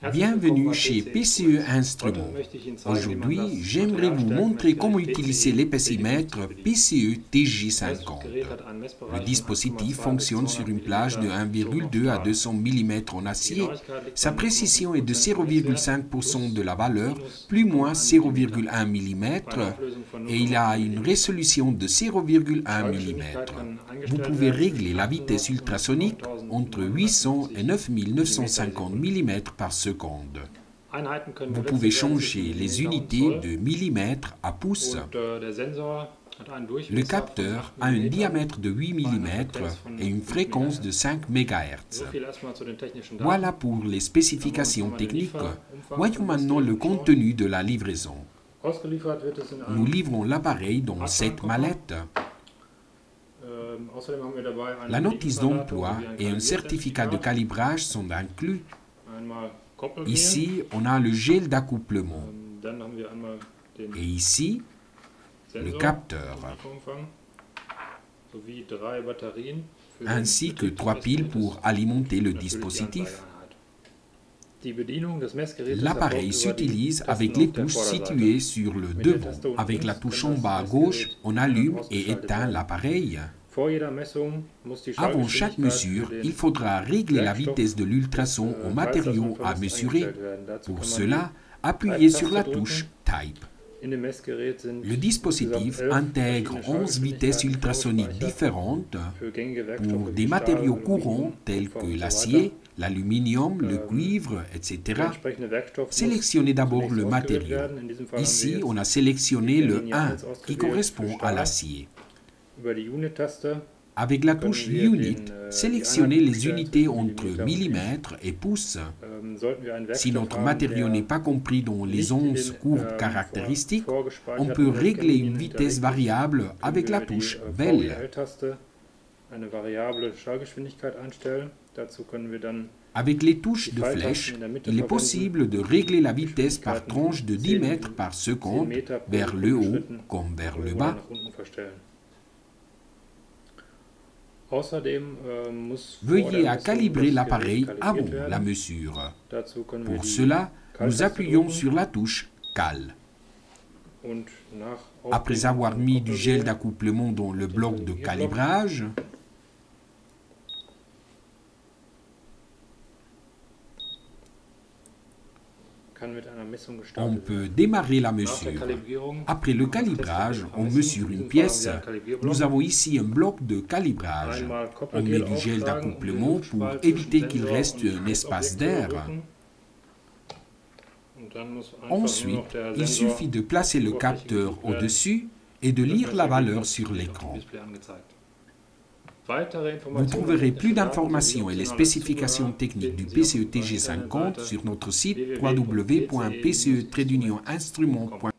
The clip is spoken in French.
Bienvenue chez PCE Instruments. Aujourd'hui, j'aimerais vous montrer comment utiliser l'épacimètre PCE TJ50. Le dispositif fonctionne sur une plage de 1,2 à 200 mm en acier. Sa précision est de 0,5% de la valeur, plus moins 0,1 mm, et il a une résolution de 0,1 mm. Vous pouvez régler la vitesse ultrasonique entre 800 et 9950 mm par seconde. Vous pouvez changer les unités de millimètres à pouces. Le capteur a un diamètre de 8 mm et une fréquence de 5 MHz. Voilà pour les spécifications techniques. Voyons maintenant le contenu de la livraison. Nous livrons l'appareil dans cette mallette. La notice d'emploi et un certificat de calibrage sont inclus. Ici, on a le gel d'accouplement. Et ici, le capteur. Ainsi que 3 piles pour alimenter le dispositif. L'appareil s'utilise avec les touches situées sur le devant. Avec la touche en bas à gauche, on allume et éteint l'appareil. Avant chaque mesure, il faudra régler la vitesse de l'ultrason au matériau à mesurer. Pour cela, appuyez sur la touche Type. Le dispositif intègre 11 vitesses ultrasoniques différentes pour des matériaux courants tels que l'acier, l'aluminium, le cuivre, etc. Sélectionnez d'abord le matériau. Ici, on a sélectionné le 1 qui correspond à l'acier. Avec la touche Unit, sélectionnez les unités entre millimètres et pouces. Si notre matériau n'est pas compris dans les 11 courbes caractéristiques, on peut régler une vitesse variable avec la touche Bell. Avec les touches de flèche, il est possible de régler la vitesse par tranche de 10 mètres par seconde vers le haut comme vers le bas. Veuillez à calibrer l'appareil avant la mesure. Pour cela, nous appuyons sur la touche Cal. Après avoir mis du gel d'accouplement dans le bloc de calibrage, on peut démarrer la mesure. Après le calibrage, on mesure une pièce. Nous avons ici un bloc de calibrage. On met du gel d'accouplement pour éviter qu'il reste un espace d'air. Ensuite, il suffit de placer le capteur au-dessus et de lire la valeur sur l'écran. Vous trouverez plus d'informations et les spécifications techniques du PCE TJ50 sur notre site www.pce-instruments.com.